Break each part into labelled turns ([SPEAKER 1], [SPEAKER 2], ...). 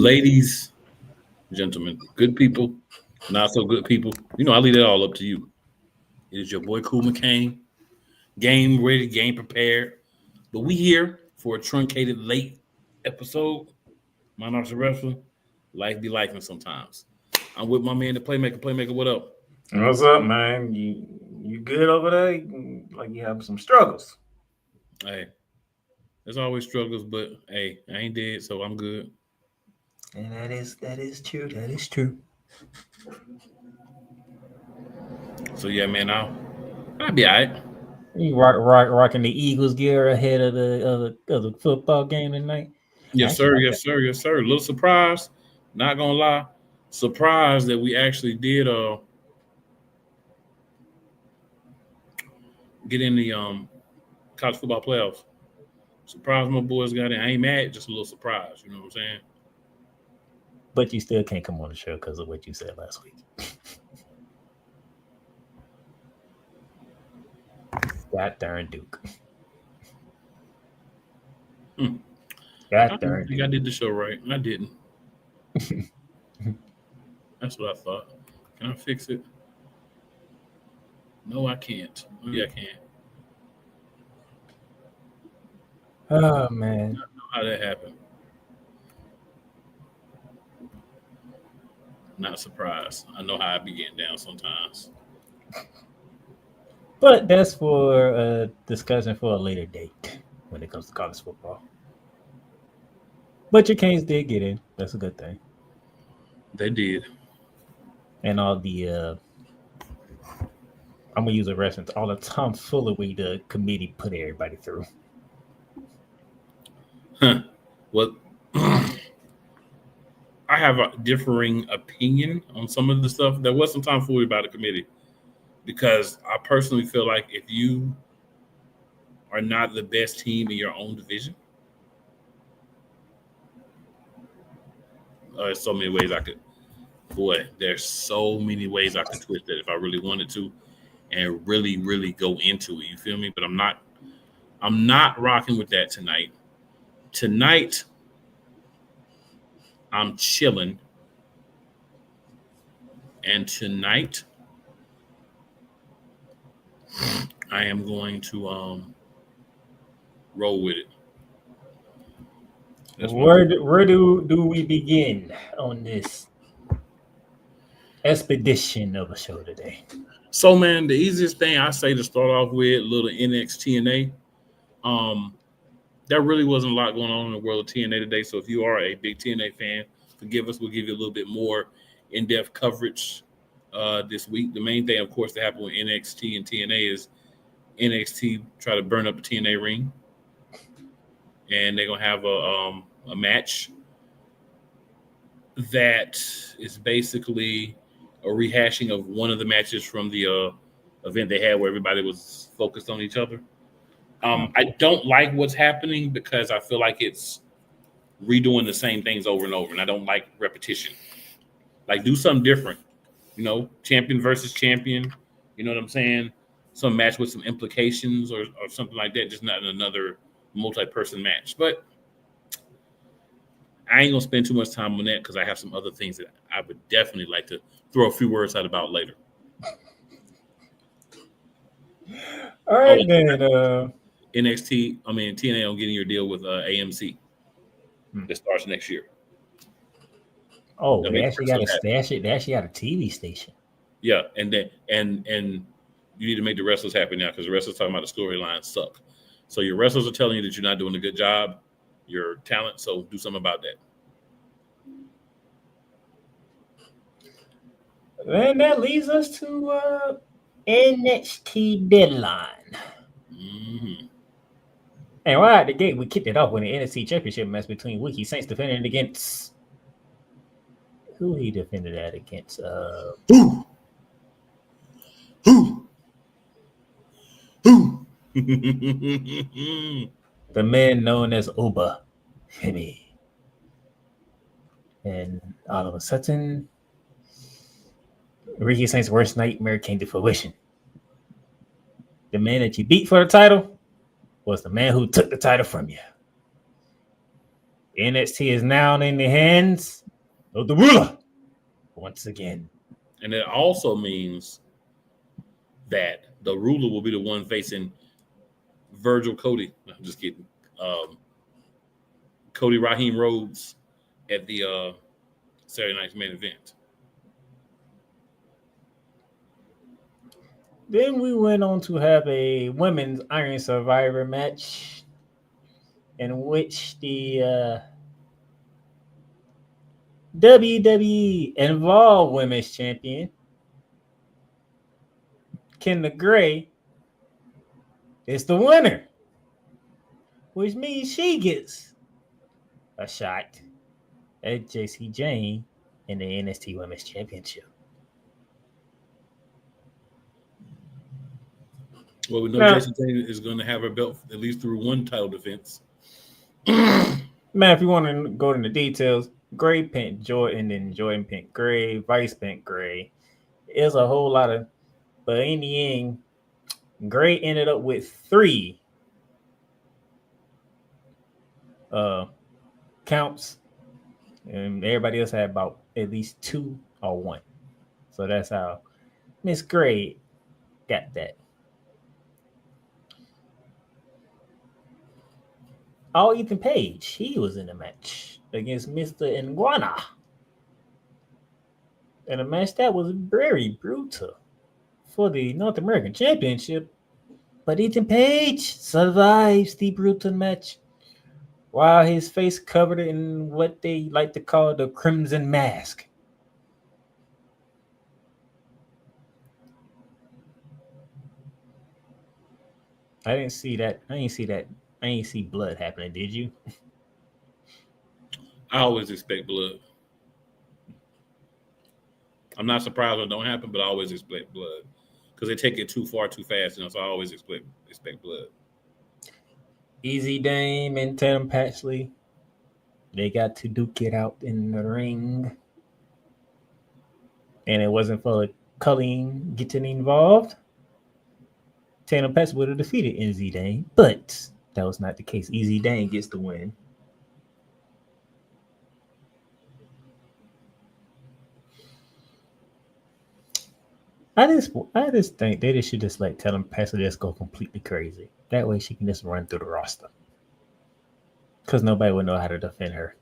[SPEAKER 1] Ladies, gentlemen, good people, not so good people. I leave it all up to you. It is your boy Cool McCain. Game ready, game prepared. But we here for a truncated late episode. Monarchs of Wrestling. Life be life sometimes. I'm with my man, the Playmaker. Playmaker, what up?
[SPEAKER 2] What's up, man? You good over there? Like you have some struggles.
[SPEAKER 1] Hey, there's always struggles, but hey, I ain't dead, so I'm good.
[SPEAKER 2] And that is true. That is true.
[SPEAKER 1] So yeah, man, I'll be alright.
[SPEAKER 3] You rocking the Eagles gear ahead of the football game tonight.
[SPEAKER 1] Yes,
[SPEAKER 3] Actually,
[SPEAKER 1] sir.
[SPEAKER 3] like
[SPEAKER 1] Yes, sir. Yes, sir. A little surprise. Not gonna lie, surprised that we actually did get in the college football playoffs. Surprised my boys got in. I ain't mad, just a little surprised. You know what I'm saying?
[SPEAKER 3] but you still can't come on the show because of what you said last week. God darn Duke. God
[SPEAKER 1] I
[SPEAKER 3] darn
[SPEAKER 1] think I did the show right. I didn't. That's what I thought. Can I fix it? No, I can't. Oh, yeah, I can.
[SPEAKER 3] Oh man.
[SPEAKER 1] How that happened? Not surprised. I know how I be getting down sometimes.
[SPEAKER 3] But that's for a discussion for a later date when it comes to college football. But your Canes did get in. That's a good thing.
[SPEAKER 1] They did.
[SPEAKER 3] And all the I'm gonna use a reference, all the tomfoolery the committee put everybody through.
[SPEAKER 1] Huh. Well, I have a differing opinion on some of the stuff. There was some tomfoolery by the committee because I personally feel like if you are not the best team in your own division, there's so many ways I could. Boy, there's so many ways I could twist it if I really wanted to, and really, really go into it. You feel me? But I'm not. I'm not rocking with that tonight. Tonight, I'm chilling, and tonight, I am going to roll with it.
[SPEAKER 3] Where do we begin on this expedition of a show today?
[SPEAKER 1] So, man, the easiest thing I say to start off with, a little NXT TNA. There really wasn't a lot going on in the world of TNA today. So if you are a big TNA fan, forgive us. We'll give you a little bit more in-depth coverage this week. The main thing, of course, that happened with NXT and TNA is NXT try to burn up the TNA ring, and they're gonna have a match that is basically a rehashing of one of the matches from the event they had where everybody was focused on each other. I don't like what's happening because I feel like it's redoing the same things over and over, and I don't like repetition. Like, do something different, champion versus champion. You know what I'm saying? Some match with some implications or something like that, just not another multi-person match. But I ain't gonna spend too much time on that because I have some other things that I would definitely like to throw a few words out about later.
[SPEAKER 3] All right, then.
[SPEAKER 1] TNA, I'm getting your deal with AMC that starts next year.
[SPEAKER 3] Oh, they actually got a TV station.
[SPEAKER 1] Yeah, and you need to make the wrestlers happy now because the wrestlers talking about the storylines suck. So your wrestlers are telling you that you're not doing a good job, your talent. So do something about that.
[SPEAKER 3] And that leads us to NXT Deadline.
[SPEAKER 1] Mm-hmm.
[SPEAKER 3] And right out the gate, we kicked it off with an NXT Championship match between Wiki Saints defending against who he defended that against.
[SPEAKER 1] Who?
[SPEAKER 3] The man known as Oba Femi. And all of a sudden, Ricky Saints' worst nightmare came to fruition. The man that you beat for the title was the man who took the title from you. NXT is now in the hands of the ruler once again.
[SPEAKER 1] And it also means that the ruler will be the one facing Virgil Cody. No, I'm just kidding. Cody Raheem Rhodes at the Saturday night's main event.
[SPEAKER 3] Then we went on to have a women's Iron Survivor match in which the WWE Involved Women's Champion, Kendra Gray, is the winner, which means she gets a shot at JC Jane in the NXT Women's Championship.
[SPEAKER 1] Well, we know
[SPEAKER 3] Now-
[SPEAKER 1] Jason Jane is going to have her belt at least through one title defense.
[SPEAKER 3] Man, if you want to go into the details, Gray pinned Jordan, then Jordan pinned Gray, Vice pinned Gray. It's a whole lot of, but in the end, Gray ended up with 3 counts, and everybody else had about at least 2 or 1. So that's how Miss Gray got that. All Ethan Page, he was in the match against Mr. Iguana. And a match that was very brutal for the North American Championship. But Ethan Page survives the brutal match while his face covered in what they like to call the Crimson Mask. I didn't see that. I ain't see blood happening, did you?
[SPEAKER 1] I always expect blood. I'm not surprised when it don't happen, but I always expect blood because they take it too far too fast. So I always expect blood.
[SPEAKER 3] Easy Dame and Tatum Patchley, they got to duke it out in the ring. And it wasn't for Colleen getting involved, Tatum Patchley would have defeated Easy Dame, but that was not the case. Easy Dame gets the win. I just think they should just like tell him Pastor just go completely crazy. That way she can just run through the roster. Because nobody would know how to defend her.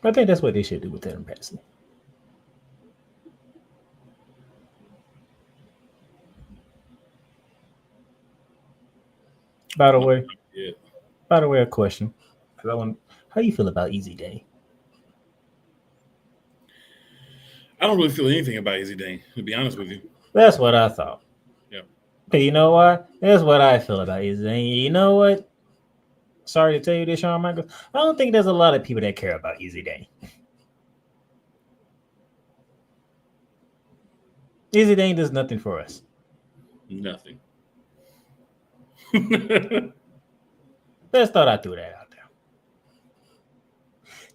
[SPEAKER 3] I think that's what they should do with Tatum Paxley. By the way, a question. How do you feel about Easy Day?
[SPEAKER 1] I don't really feel anything about Easy Dane, to be honest with you.
[SPEAKER 3] That's what I thought.
[SPEAKER 1] Yeah.
[SPEAKER 3] But you know what? That's what I feel about Easy Day. You know what? Sorry to tell you this, Shawn Michaels. I don't think there's a lot of people that care about Easy Day. Easy Day does nothing for us.
[SPEAKER 1] Nothing.
[SPEAKER 3] Just thought I'd throw that out there.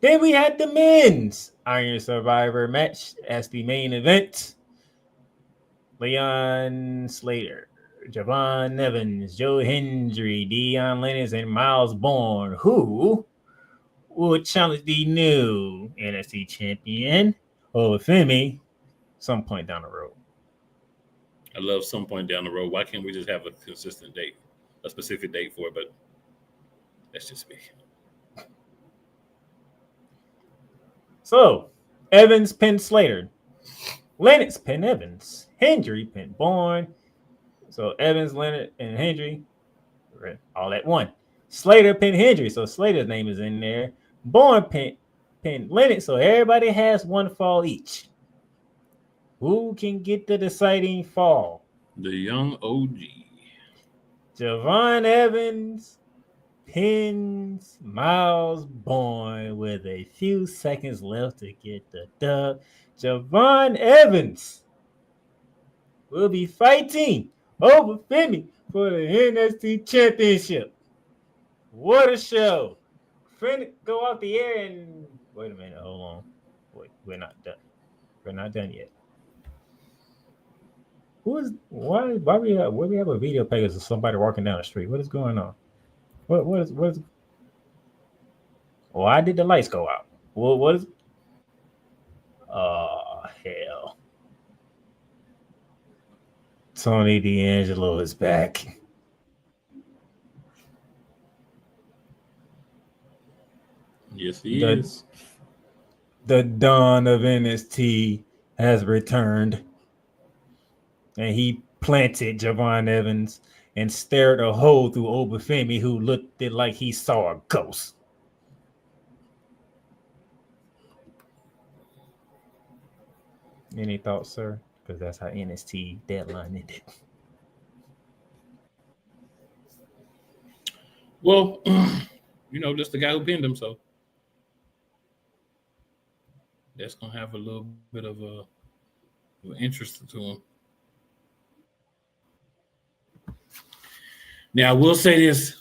[SPEAKER 3] Then we had the men's Iron Survivor match as the main event. Leon Slater, Javon Evans, Joe Hendry, Dion Lennox, and Miles Bourne, who will challenge the new NXT champion, Femi, some point down the road.
[SPEAKER 1] I love some point down the road. Why can't we just have a consistent date, a specific date for it? But that's just me.
[SPEAKER 3] So, Evans pinned Slater. Lennox pinned Evans. Hendry pinned Bourne. So, Evans, Leonard, and Hendry all at one. Slater pinned Hendry, so Slater's name is in there. Bourne pinned Lennox, so everybody has one fall each. Who can get the deciding fall?
[SPEAKER 1] The young OG.
[SPEAKER 3] Javon Evans pins Miles Bourne with a few seconds left to get the dub. Javon Evans will be fighting over Femi for the NXT Championship. What a show. Finna go off the air and wait a minute, hold on. Wait, we're not done. We're not done yet. Why we have a video package of somebody walking down the street? What is going on? What is? Why did the lights go out? What is? Oh hell! Tony D'Angelo is back.
[SPEAKER 1] Yes, he
[SPEAKER 3] The
[SPEAKER 1] is.
[SPEAKER 3] the dawn of NST has returned, and he planted Javon Evans and stared a hole through Obafemi, who looked it like he saw a ghost. Any thoughts, sir? Because that's how NST deadline ended.
[SPEAKER 1] Well, just the guy who pinned him, so that's gonna have a little bit of interest to him. Now, I will say this.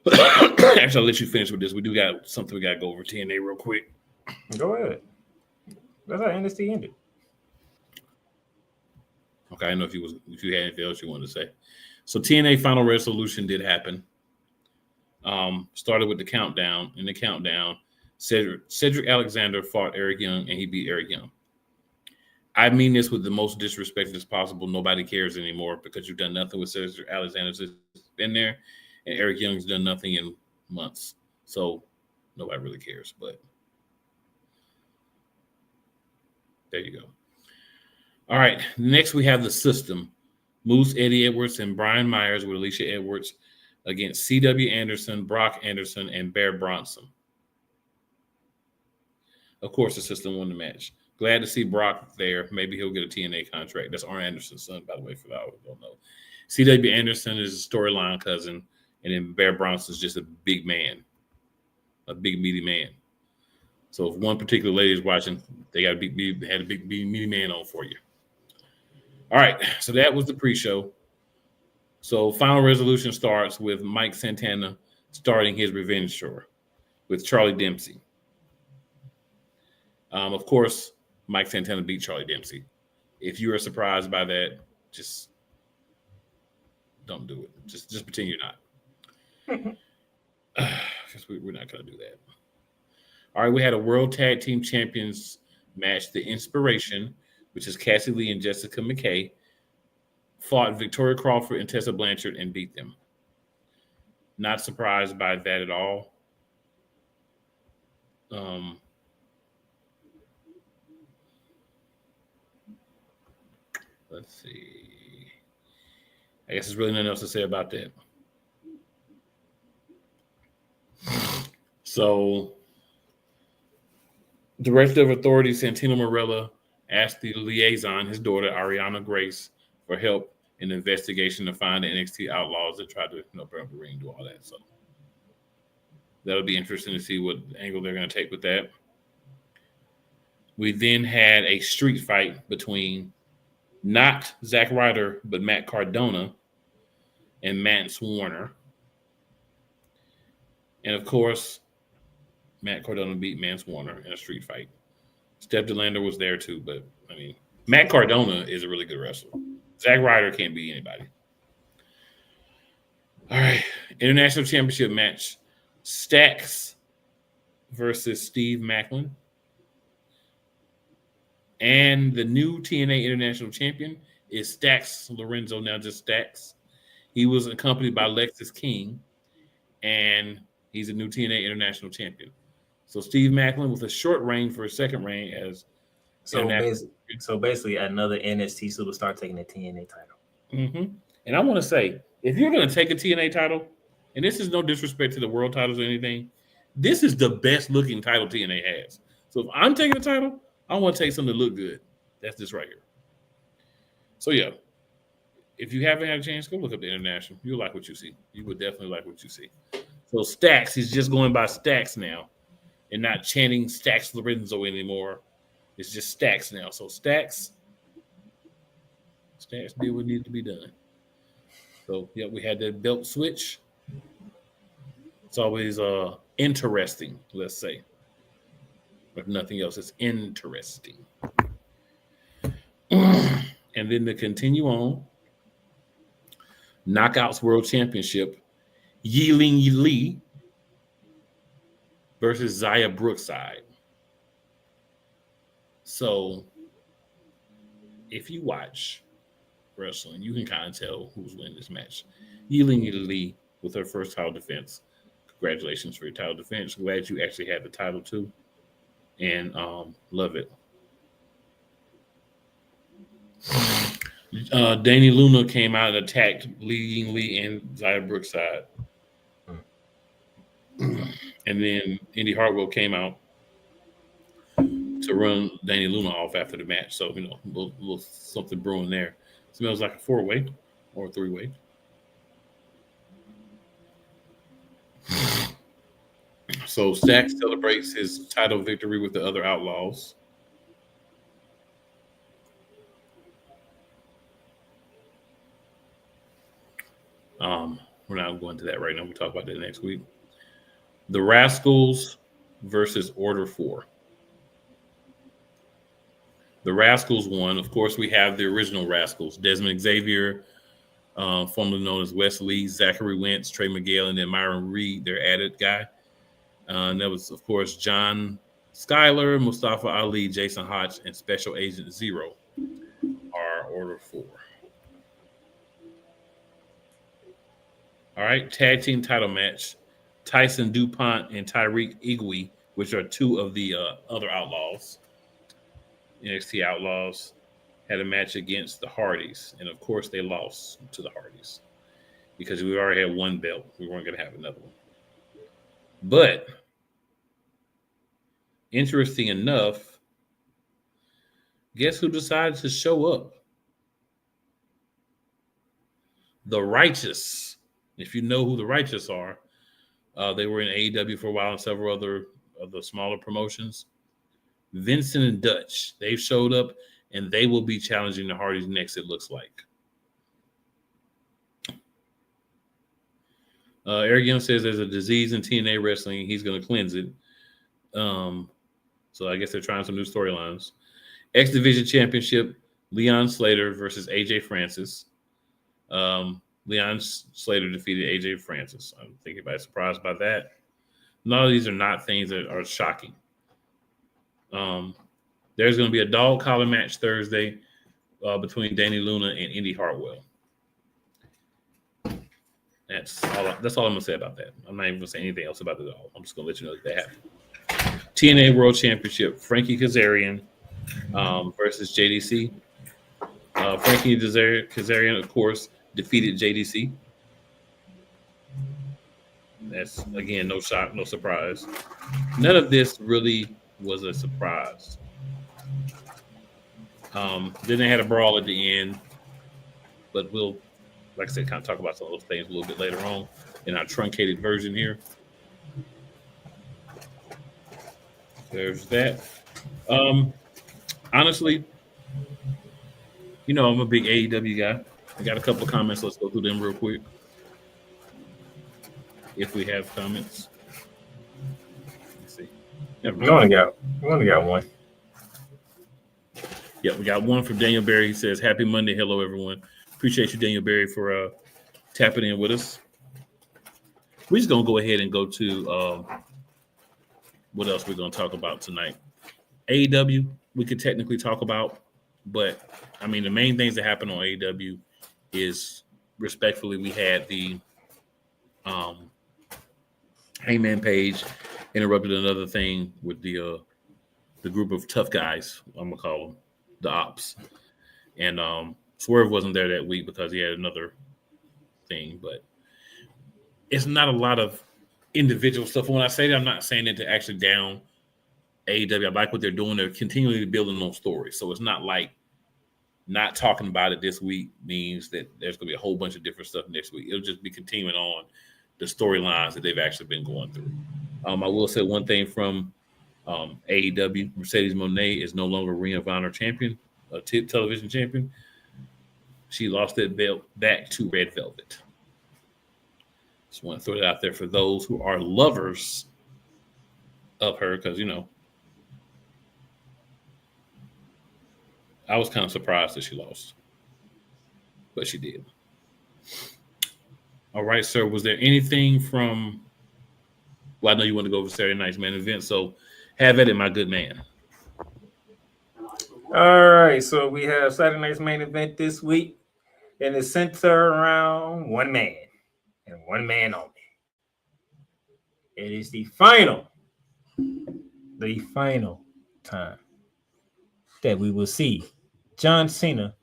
[SPEAKER 1] Actually, I'll let you finish with this. We do got something we got to go over TNA real quick.
[SPEAKER 3] Go ahead. That's how NST ended.
[SPEAKER 1] Okay, I don't know if you had anything else you wanted to say. So TNA Final Resolution did happen. Started with the countdown. In the countdown, Cedric Alexander fought Eric Young, and he beat Eric Young. I mean this with the most disrespect as possible. Nobody cares anymore because you've done nothing with Cedric Alexander since he's been there, and Eric Young's done nothing in months. So nobody really cares. But there you go. All right. Next, we have the System. Moose, Eddie Edwards, and Brian Myers with Alicia Edwards against C.W. Anderson, Brock Anderson, and Bear Bronson. Of course, the System won the match. Glad to see Brock there. Maybe he'll get a TNA contract. That's Arn Anderson's son, by the way, for those who don't know. C.W. Anderson is a storyline cousin, and then Bear Bronson is just a big man, a big, meaty man. So if one particular lady is watching, they got to had a big, meaty man on for you. All right, so that was the pre-show. So Final Resolution starts with Mike Santana starting his revenge tour with Charlie Dempsey. Of course, Mike Santana beat Charlie Dempsey. If you are surprised by that, just don't do it. Just pretend you're not. We're not going to do that. All right, we had a World Tag Team Champions match. The Inspiration, which is Cassie Lee and Jessica McKay, fought Victoria Crawford and Tessa Blanchard and beat them. Not surprised by that at all. Let's see. I guess there's really nothing else to say about that. So, Director of Authority Santino Marella asked the liaison, his daughter Ariana Grace, for help in the investigation to find the NXT Outlaws that tried to burn up the ring, do all that. So that'll be interesting to see what angle they're going to take with that. We then had a street fight between not Zack Ryder, but Matt Cardona and Mance Warner. And of course, Matt Cardona beat Mance Warner in a street fight. Steph DeLander was there too, but I mean, Matt Cardona is a really good wrestler. Zack Ryder can't beat anybody. All right, International Championship match. Stax versus Steve Macklin. And the new TNA International Champion is Stax Lorenzo, now just Stax. He was accompanied by Lexis King, and he's a new TNA International Champion. So Steve Macklin with a short reign for a second reign as
[SPEAKER 2] basically another NXT superstar taking the TNA title.
[SPEAKER 1] Mm-hmm. And I want to say, if you're going to take a TNA title, and this is no disrespect to the world titles or anything, this is the best looking title TNA has. So if I'm taking the title, I want to take something that look good. That's this right here. So yeah, if you haven't had a chance, go look up the International. You'll like what you see. You would definitely like what you see. So Stax, he's just going by Stax now and not chanting Stax Lorenzo anymore. It's just Stax now. So Stax did what needed to be done. So yeah, we had that belt switch. It's always interesting, let's say. If nothing else, it's interesting. And then to continue on, Knockouts World Championship. Yiling Lee versus Zaya Brookside. So, if you watch wrestling, you can kind of tell who's winning this match. Yiling Lee with her first title defense. Congratulations for your title defense. Glad you actually had the title too, and love it. Danny Luna came out and attacked Lee Ying Lee and Zaya Brookside. And then Indy Hartwell came out to run Danny Luna off after the match. So, a little something brewing there. Smells like a 4-way or a 3-way. So Stack celebrates his title victory with the other Outlaws. We're not going to that right now. We'll talk about that next week. The Rascals versus Order 4. The Rascals won. Of course, we have the original Rascals. Desmond Xavier, formerly known as Wes Lee, Zachary Wentz, Trey Miguel, and then Myron Reed, their added guy. And that was, of course, John Schuyler, Mustafa Ali, Jason Hodge, and Special Agent Zero are Order 4. All right, tag team title match. Tyson DuPont and Tyreek Igwe, which are two of the other Outlaws, NXT Outlaws, had a match against the Hardys. And, of course, they lost to the Hardys because we already had one belt. We weren't going to have another one. But, interesting enough, guess who decided to show up? The Righteous. If you know who the Righteous are, they were in AEW for a while and several other of the smaller promotions. Vincent and Dutch, they've showed up, and they will be challenging the Hardys next, it looks like. Eric Young says there's a disease in TNA wrestling. He's going to cleanse it. So I guess they're trying some new storylines. X Division Championship, Leon Slater versus AJ Francis. Leon Slater defeated AJ Francis. I don't think anybody's surprised by that. None of these are not things that are shocking. There's going to be a dog collar match Thursday between Danny Luna and Indy Hartwell. That's all I'm going to say about that. I'm not even going to say anything else about it at all. I'm just going to let you know that that happened. TNA World Championship, Frankie Kazarian versus JDC. Frankie Kazarian, of course, defeated JDC. That's, again, no shock, no surprise. None of this really was a surprise. Then they had a brawl at the end, but we'll, like I said, kind of talk about some of those things a little bit later on in our truncated version here. There's that. Honestly, I'm a big AEW guy. I got a couple of comments. Let's go through them real quick. If we have comments. Let's see.
[SPEAKER 2] We only got one.
[SPEAKER 1] Yeah, we got one from Daniel Berry. He says, "Happy Monday. Hello, everyone. Appreciate you, Daniel Berry, for tapping in with us." We're just going to go ahead and go to what else we're going to talk about tonight. AEW, we could technically talk about, but, I mean, the main things that happened on AEW is, respectfully, we had the Hangman Page interrupted another thing with the group of tough guys, I'm going to call them, the Ops. And Swerve wasn't there that week because he had another thing, but it's not a lot of individual stuff. When I say that, I'm not saying it to actually down AEW. I like what they're doing. They're continually building those stories. So it's not like not talking about it this week means that there's going to be a whole bunch of different stuff next week. It'll just be continuing on the storylines that they've actually been going through. I will say one thing from AEW. Mercedes Moné is no longer Ring of Honor champion, television champion. She lost that belt back to Red Velvet. Just want to throw it out there for those who are lovers of her, because, I was kind of surprised that she lost, but she did. All right, sir. Was there anything from? Well, I know you want to go over Saturday night's main event, so have at it, my good man.
[SPEAKER 2] All right, so we have Saturday night's main event this week, and it's centered around one man and one man only. It is the final
[SPEAKER 3] time that we will see John Cena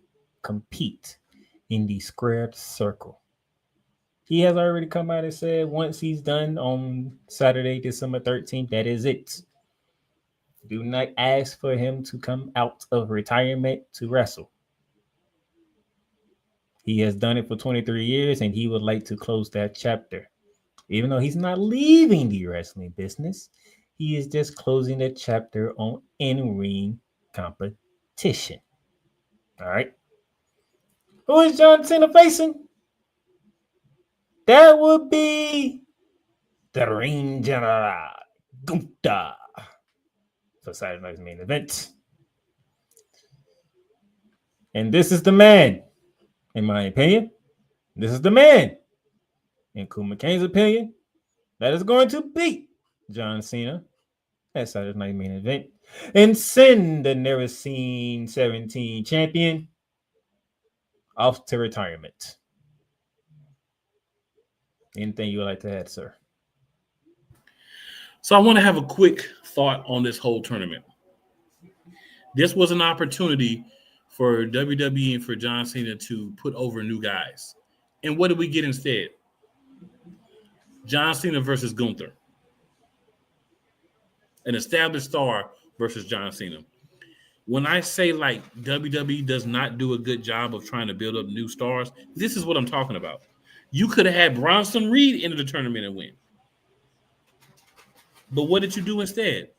[SPEAKER 3] compete in the squared circle. He has already come out and said once he's done on Saturday, December 13th, that is it. Do not ask for him to come out of retirement to wrestle. He has done it for 23 years and he would like to close that chapter. Even though he's not leaving the wrestling business, he is just closing the chapter on in-ring competition. All right. Who is John Cena facing? That would be the Ring General Gunther for Saturday night's main event. And this is the man, in my opinion. This is the man, in Kuma Kane's opinion, that is going to beat John Cena at Saturday night main event and send the Never Seen 17 champion off to retirement. Anything you would like to add, sir?
[SPEAKER 1] So I want to have a quick thought on this whole tournament. This was an opportunity for WWE and for John Cena to put over new guys. And what did we get instead? John Cena versus Gunther. An established star versus John Cena. When I say like WWE does not do a good job of trying to build up new stars, this is what I'm talking about. You could have had Bronson Reed into the tournament and win. But what did you do instead?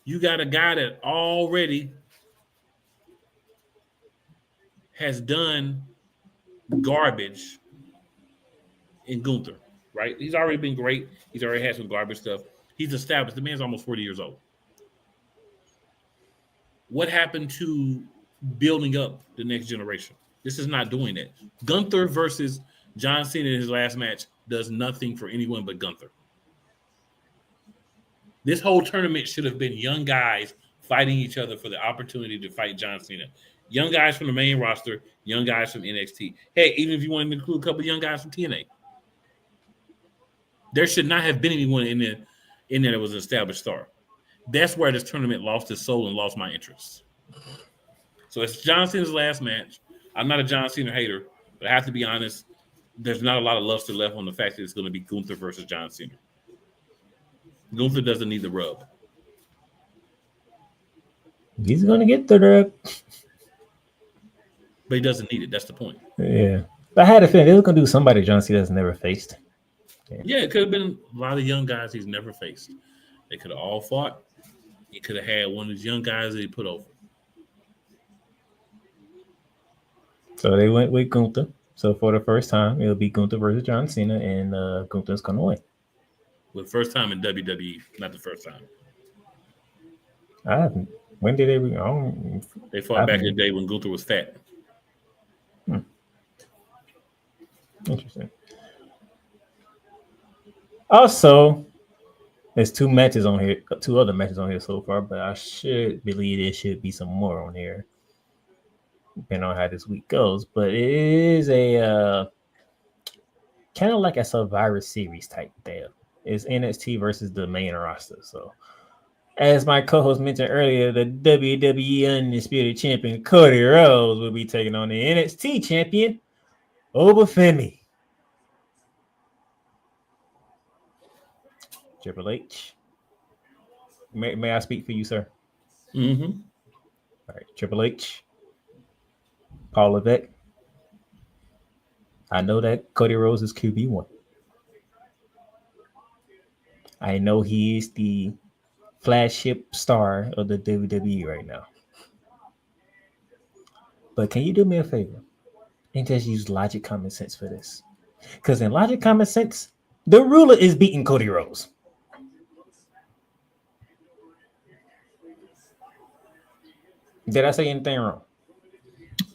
[SPEAKER 1] You got a guy that already has done garbage in Gunther, right? He's already been great. He's already had some garbage stuff. He's established. The man's almost 40 years old. What happened to building up the next generation? This is not doing that. Gunther versus John Cena in his last match does nothing for anyone but Gunther. This whole tournament should have been young guys fighting each other for the opportunity to fight John Cena. Young guys from the main roster, young guys from NXT. Hey, even if you want to include a couple of young guys from TNA. There should not have been anyone in there that was an established star. That's where this tournament lost its soul and lost my interest. So it's John Cena's last match. I'm not a John Cena hater, but I have to be honest, there's not a lot of luster left on the fact that it's going to be Gunther versus John Cena. Gunther doesn't need the rub.
[SPEAKER 3] He's going to get the rub.
[SPEAKER 1] But he doesn't need it. That's the point.
[SPEAKER 3] Yeah. I had a feeling they were going to do somebody John Cena's never faced.
[SPEAKER 1] Yeah, it could have been a lot of young guys he's never faced. They could have all fought. He could have had one of these young guys that he put over.
[SPEAKER 3] So they went with Gunther. So for the first time, it'll be Gunther versus John Cena, and Gunther's going to win.
[SPEAKER 1] Well, the first time in WWE, not the first time.
[SPEAKER 3] When did they?
[SPEAKER 1] They fought back in the day when Gunther was fat.
[SPEAKER 3] Interesting. Also, there's two other matches on here so far, but I should believe there should be some more on here, depending on how this week goes. But it is a kind of like a Survivor Series type deal. It's NXT versus the main roster. So, as my co-host mentioned earlier, the WWE Undisputed Champion Cody Rhodes will be taking on the NXT Champion Obafemi. Triple H. May I speak for you, sir?
[SPEAKER 1] Mm-hmm.
[SPEAKER 3] All right, Triple H. Paul Levesque. I know that Cody Rhodes is QB1. I know he is the flagship star of the WWE right now. But can you do me a favor and just use logic, common sense for this? Because in logic, common sense, the ruler is beating Cody Rhodes. Did I say anything wrong?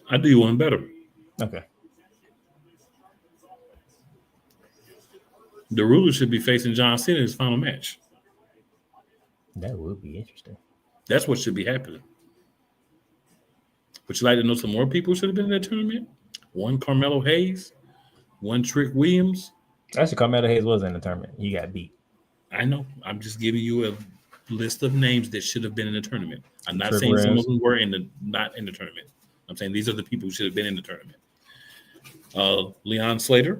[SPEAKER 1] I do one better.
[SPEAKER 3] Okay.
[SPEAKER 1] The ruler should be facing John Cena in his final match.
[SPEAKER 3] That would be interesting.
[SPEAKER 1] That's what should be happening. Would you like to know some more people who should have been in that tournament? One, Carmelo Hayes. One, Trick Williams.
[SPEAKER 3] Actually, Carmelo Hayes was in the tournament. He got beat.
[SPEAKER 1] I know. I'm just giving you a list of names that should have been in the tournament. I'm not
[SPEAKER 3] Trick
[SPEAKER 1] saying some
[SPEAKER 3] Williams.
[SPEAKER 1] of them were not in the tournament. I'm saying these are the people who should have been in the tournament. Leon Slater,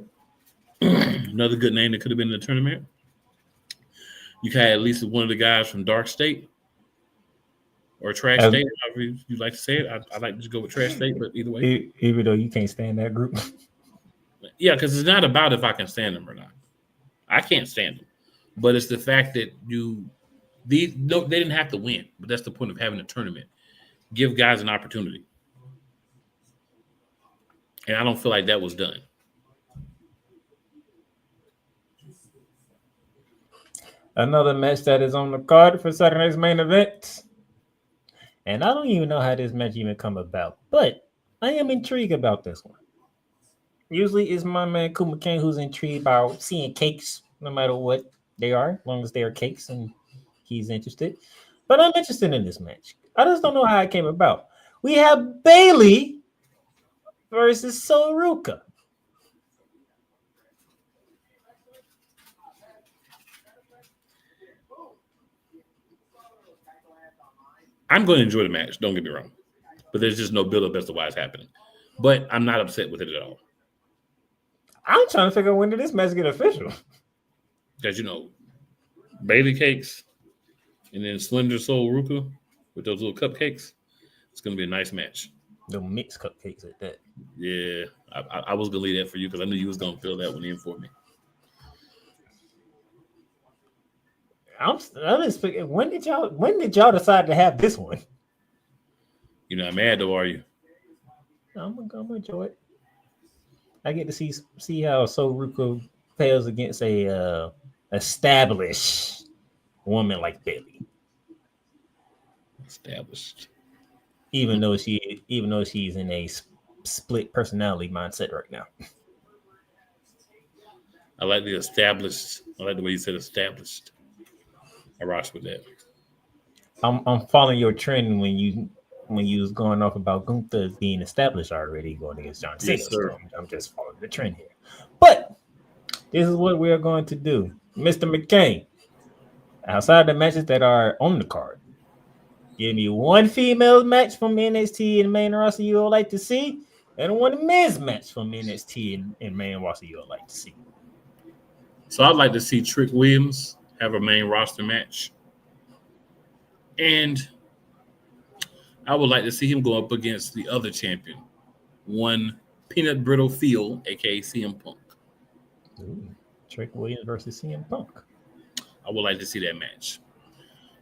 [SPEAKER 1] another good name that could have been in the tournament. You had at least one of the guys from Dark State or Trash State, however you like to say it. I like to just go with Trash State, but either way.
[SPEAKER 3] Even though you can't stand that group.
[SPEAKER 1] Yeah, because it's not about if I can stand them or not. I can't stand them. But it's the fact that they didn't have to win, but that's the point of having a tournament. Give guys an opportunity. And I don't feel like that was done.
[SPEAKER 3] Another match that is on the card for Saturday's main event. And I don't even know how this match even come about, but I am intrigued about this one. Usually it's my man Kuma King who's intrigued by seeing cakes, no matter what they are, as long as they are cakes and he's interested. But I'm interested in this match. I just don't know how it came about. We have Bailey versus Soruka.
[SPEAKER 1] I'm going to enjoy the match. Don't get me wrong. But there's just no build-up as to why it's happening. But I'm not upset with it at all.
[SPEAKER 3] I'm trying to figure out when did this match get official.
[SPEAKER 1] Because, Bailey cakes and then Slender Soul Ruka with those little cupcakes. It's going to be a nice match.
[SPEAKER 3] The mixed cupcakes at that.
[SPEAKER 1] Yeah. I was going to leave that for you because I knew you was going to fill that one in for me.
[SPEAKER 3] I'm just figuring, when did y'all decide to have this one?
[SPEAKER 1] You're not mad though, are you?
[SPEAKER 3] I'm gonna enjoy it. I get to see how Soruka fails against a established woman like Bailey.
[SPEAKER 1] Established.
[SPEAKER 3] Even though she's in a split personality mindset right now.
[SPEAKER 1] I like the established. I like the way you said established. I rocks with that.
[SPEAKER 3] I'm following your trend when you was going off about Gunther being established already going against John Cena.
[SPEAKER 1] Yes, sir.
[SPEAKER 3] So I'm just following the trend here. But this is what we are going to do. Mr. McCain, outside the matches that are on the card, give me one female match from NXT and main roster you would like to see, and one men's match from NXT and main roster you would like to see.
[SPEAKER 1] So I'd like to see Trick Williams have a main roster match. And I would like to see him go up against the other champion, one Peanut Brittle Phil, a.k.a. CM Punk.
[SPEAKER 3] Ooh, Trick Williams versus CM Punk.
[SPEAKER 1] I would like to see that match.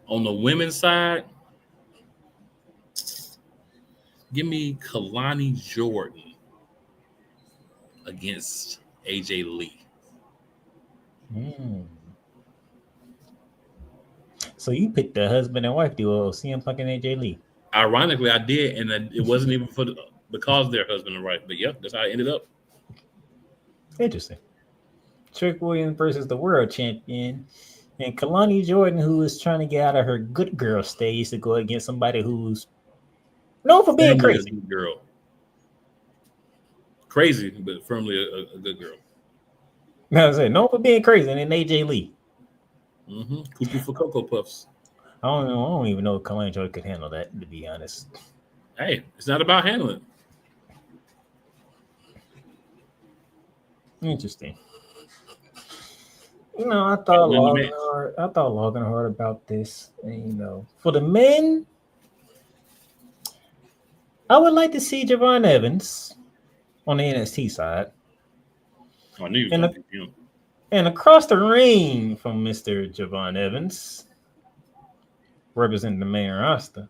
[SPEAKER 1] On the women's side, give me Kalani Jordan against AJ Lee.
[SPEAKER 3] So you picked the husband and wife duo of CM Punk and AJ Lee.
[SPEAKER 1] Ironically, I did, and it wasn't even because they're husband and wife. But yep, that's how it ended up.
[SPEAKER 3] Interesting. Trick Williams versus the world champion, and Kalani Jordan, who is trying to get out of her good girl stage to go against somebody who's known for being
[SPEAKER 1] Firmly
[SPEAKER 3] crazy.
[SPEAKER 1] a good girl. Crazy, but firmly a good girl.
[SPEAKER 3] I was saying, known for being crazy, and then AJ Lee.
[SPEAKER 1] Cuckoo for Cocoa Puffs.
[SPEAKER 3] I don't even know if Kalani Jordan could handle that, to be honest.
[SPEAKER 1] Hey, it's not about handling.
[SPEAKER 3] Interesting. I thought long and hard about this. And, for the men, I would like to see Javon Evans on the NXT side.
[SPEAKER 1] I knew you was going to be him.
[SPEAKER 3] And across the ring from Mr. Javon Evans, representing the main roster,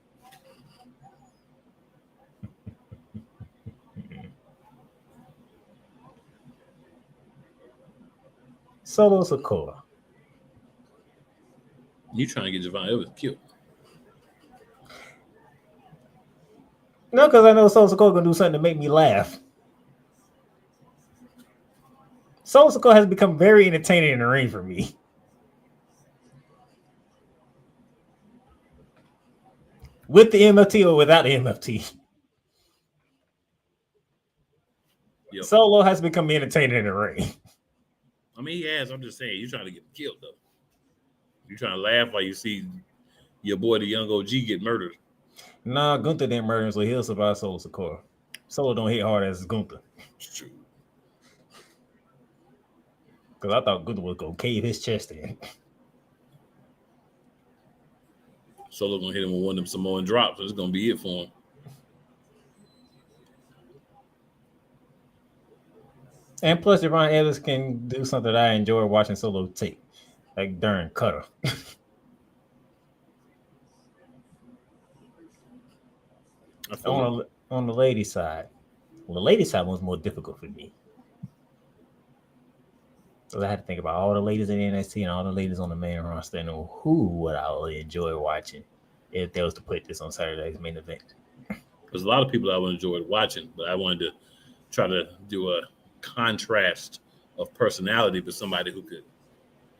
[SPEAKER 3] Solo Sikoa.
[SPEAKER 1] You trying to get Javon Evans killed?
[SPEAKER 3] No, because I know Solo Sikoa gonna do something to make me laugh. Solo Sikoa has become very entertaining in the ring for me. With the MFT or without the MFT.
[SPEAKER 1] Yep.
[SPEAKER 3] Solo has become entertaining in the ring.
[SPEAKER 1] I mean, he has. I'm just saying, you're trying to get him killed, though. You're trying to laugh while you see your boy, the young OG, get murdered.
[SPEAKER 3] Nah, Gunther didn't murder him, so he'll survive Solo Sikoa. Solo don't hit hard as Gunther.
[SPEAKER 1] It's true.
[SPEAKER 3] Because I thought Gunther was going to cave his chest in.
[SPEAKER 1] Solo gonna hit him with one of them Samoan drops. That's gonna be it for him.
[SPEAKER 3] And plus, Javon Evans can do something that I enjoy watching Solo take, like during Cutter. On the lady side, well, the lady side was more difficult for me. So I had to think about all the ladies in NXT and all the ladies on the main roster and who would I really enjoy watching if they was to put this on Saturday's main event.
[SPEAKER 1] There's a lot of people I would enjoy watching, but I wanted to try to do a contrast of personality with somebody who could,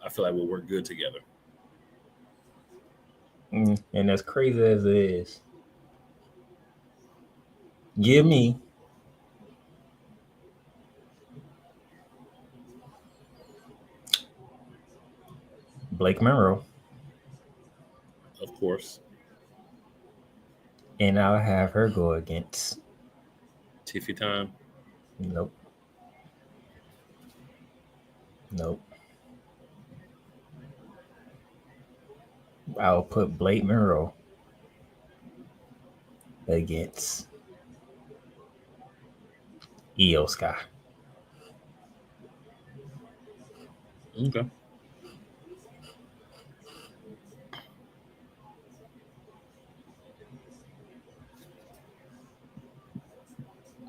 [SPEAKER 1] I feel like, will work good together.
[SPEAKER 3] And as crazy as it is, give me Blake Monroe.
[SPEAKER 1] Of course.
[SPEAKER 3] And I'll have her go against
[SPEAKER 1] Tiffy time.
[SPEAKER 3] Nope. I'll put Blake Monroe against Io Sky.
[SPEAKER 1] Okay.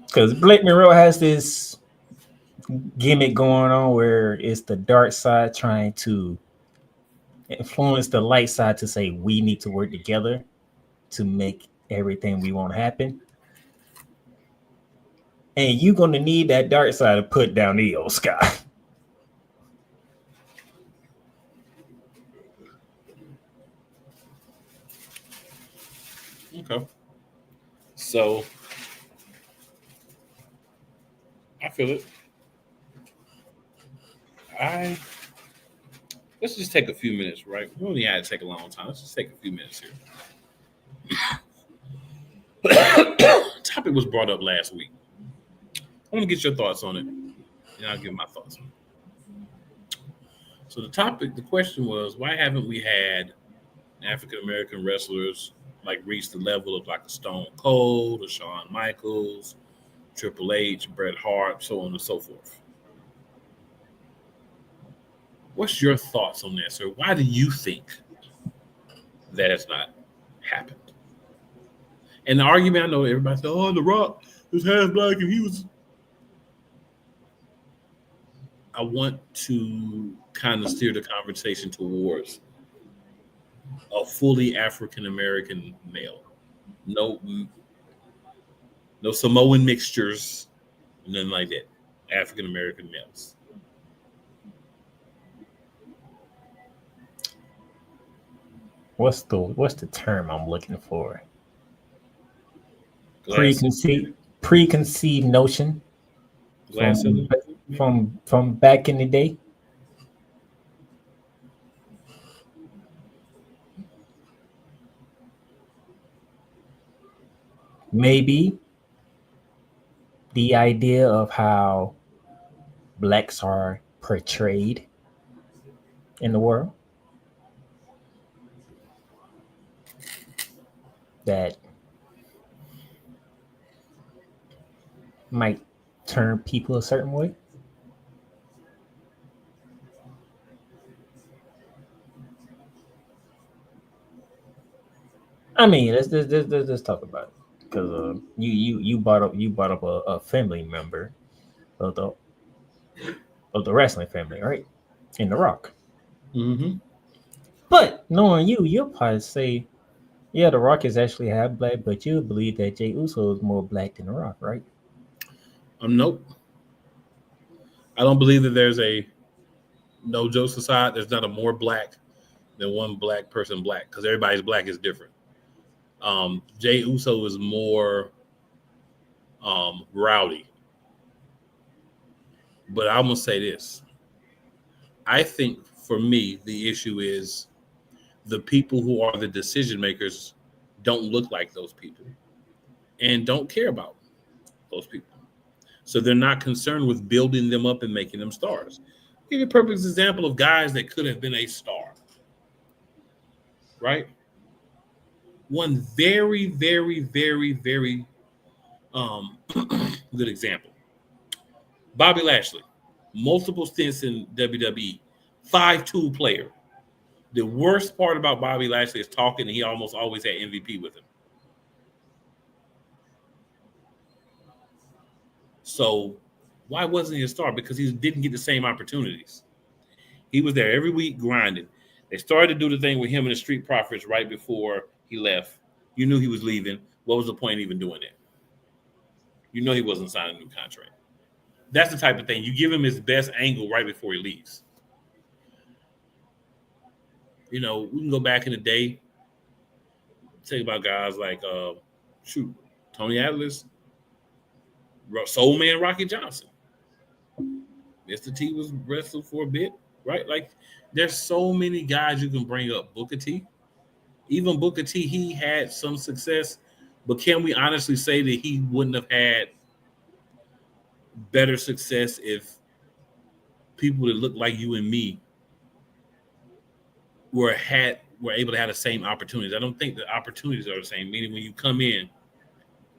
[SPEAKER 3] Because Blake Monroe has this gimmick going on where it's the dark side trying to influence the light side to say we need to work together to make everything we want happen. And you're going to need that dark side to put down Io Sky.
[SPEAKER 1] Okay. So I feel it. Let's just take a few minutes, right? We only had to take a long time. Let's just take a few minutes here. Topic was brought up last week. I want to get your thoughts on it, and I'll give my thoughts on it. So the question was, why haven't we had African American wrestlers like reach the level of like a Stone Cold, a Shawn Michaels, Triple H, Bret Hart, so on and so forth? What's your thoughts on that, sir? Why do you think that has not happened? And the argument, I know everybody said, "Oh, The Rock is half black and he was." I want to kind of steer the conversation towards a fully African American male. No Samoan mixtures, nothing like that. African American males.
[SPEAKER 3] What's the term I'm looking for? Preconceived notion from back in the day. Maybe the idea of how blacks are portrayed in the world. That might turn people a certain way. I mean, let's talk about it, because you brought up a family member of the wrestling family, right? In The Rock.
[SPEAKER 1] Mm-hmm.
[SPEAKER 3] But knowing you'll probably say, yeah, The Rock is actually half black, but you believe that Jey Uso is more black than The Rock, right?
[SPEAKER 1] Nope. I don't believe that there's a no jokes aside. There's not a more black than one black person black because everybody's black is different. Jay Uso is more rowdy, but I'm gonna say this. I think for me the issue is the people who are the decision makers don't look like those people and don't care about those people. So they're not concerned with building them up and making them stars. I'll give you a perfect example of guys that could have been a star, right? One very, very, very, very good example. Bobby Lashley, multiple stints in WWE, 5'2" player. The worst part about Bobby Lashley is talking, and he almost always had MVP with him. So why wasn't he a star? Because he didn't get the same opportunities. He was there every week grinding. They started to do the thing with him and the Street Profits right before he left. You knew he was leaving. What was the point of even doing that? You know he wasn't signing a new contract. That's the type of thing. You give him his best angle right before he leaves. You know, we can go back in the day, think about guys like, Tony Atlas, Soul Man Rocky Johnson. Mr. T was wrestled for a bit, right? Like, there's so many guys you can bring up. Booker T. Even Booker T, he had some success, but can we honestly say that he wouldn't have had better success if people that look like you and me were able to have the same opportunities? I don't think the opportunities are the same. Meaning when you come in,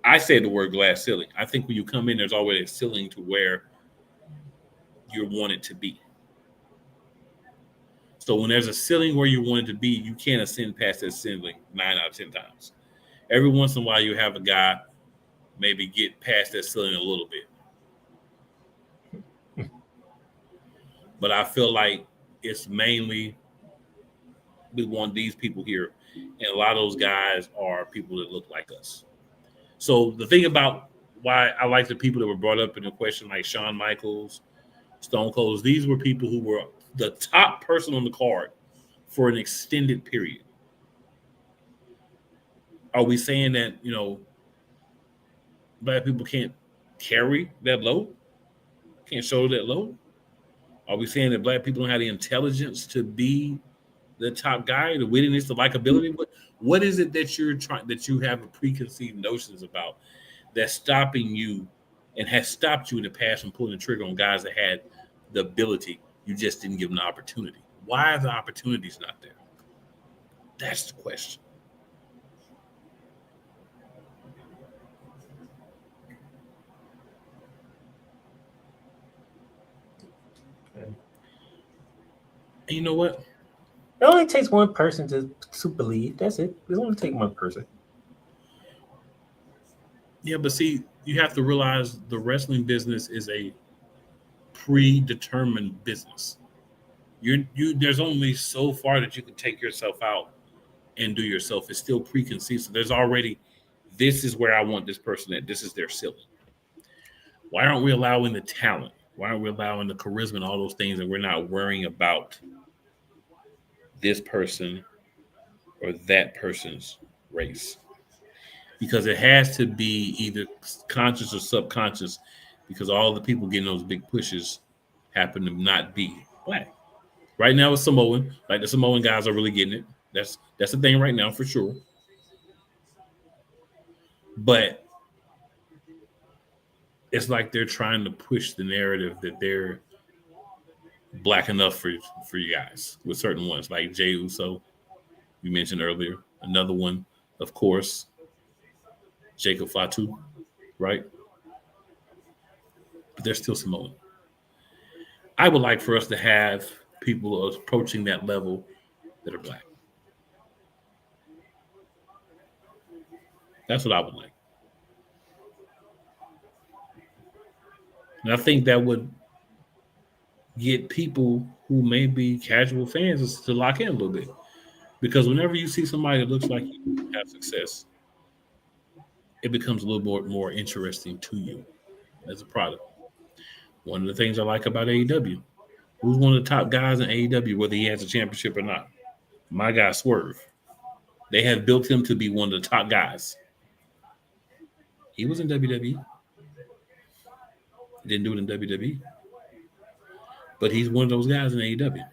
[SPEAKER 1] I said the word glass ceiling. I think when you come in, there's always a ceiling to where you want it to be. So when there's a ceiling where you want it to be, you can't ascend past that ceiling 9 out of 10 times. Every once in a while, you have a guy maybe get past that ceiling a little bit. But I feel like it's mainly we want these people here. And a lot of those guys are people that look like us. So the thing about why I like the people that were brought up in the question, like Shawn Michaels, Stone Cold, these were people who were the top person on the card for an extended period. Are we saying that, you know, black people can't carry that load? Can't shoulder that load? Are we saying that black people don't have the intelligence to be the top guy, the wittiness, the likability? What is it that you have preconceived notions about that's stopping you and has stopped you in the past from pulling the trigger on guys that had the ability? You just didn't give them the opportunity. Why are the opportunities not there? That's the question.
[SPEAKER 2] Okay.
[SPEAKER 1] And you know what?
[SPEAKER 2] It only takes one person to believe. That's it. It only takes one person.
[SPEAKER 1] Yeah, but see, you have to realize the wrestling business is a predetermined business. There's only so far that you can take yourself out and do yourself. It's still preconceived. So there's already, this is where I want this person at. This is their ceiling. Why aren't we allowing the talent? Why aren't we allowing the charisma and all those things that we're not worrying about this person or that person's race? Because it has to be either conscious or subconscious, because all the people getting those big pushes happen to not be black. Right now it's Samoan. Like the Samoan guys are really getting it. That's the thing right now for sure. But it's like they're trying to push the narrative that they're black enough for you guys with certain ones, like Jey Uso, you mentioned earlier. Another one, of course, Jacob Fatu, right? But they're still Samoan. I would like for us to have people approaching that level that are black. That's what I would like. And I think that would get people who may be casual fans to lock in a little bit. Because whenever you see somebody that looks like you have success, it becomes a little more interesting to you as a product. One of the things I like about AEW, who's one of the top guys in AEW, whether he has a championship or not? My guy Swerve. They have built him to be one of the top guys. He was in WWE. He didn't do it in WWE. But he's one of those guys in AEW.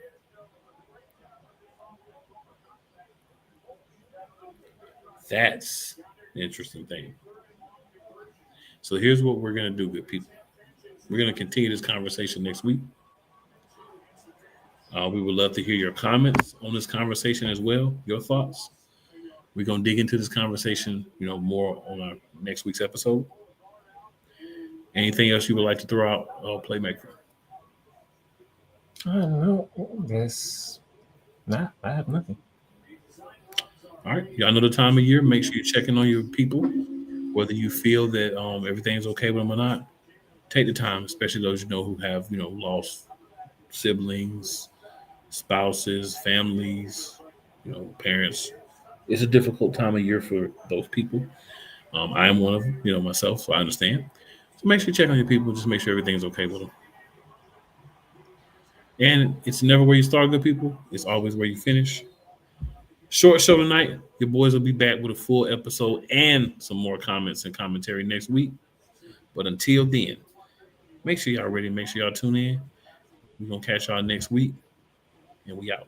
[SPEAKER 1] That's the interesting thing. So here's what we're going to do, good people. We're going to continue this conversation next week. We would love to hear your comments on this conversation as well, your thoughts. We're going to dig into this conversation, more on our next week's episode. Anything else you would like to throw out, Playmaker?
[SPEAKER 3] I don't know. I have nothing.
[SPEAKER 1] All right. Y'all know the time of year. Make sure you're checking on your people, whether you feel that everything's okay with them or not. Take the time, especially those who have, lost siblings, spouses, families, parents. It's a difficult time of year for those people. I am one of them, myself, so I understand. So make sure you check on your people. Just make sure everything's okay with them. And it's never where you start, good people. It's always where you finish. Short show tonight. Your boys will be back with a full episode and some more comments and commentary next week. But until then, make sure y'all ready. Make sure y'all tune in. We're going to catch y'all next week. And we out.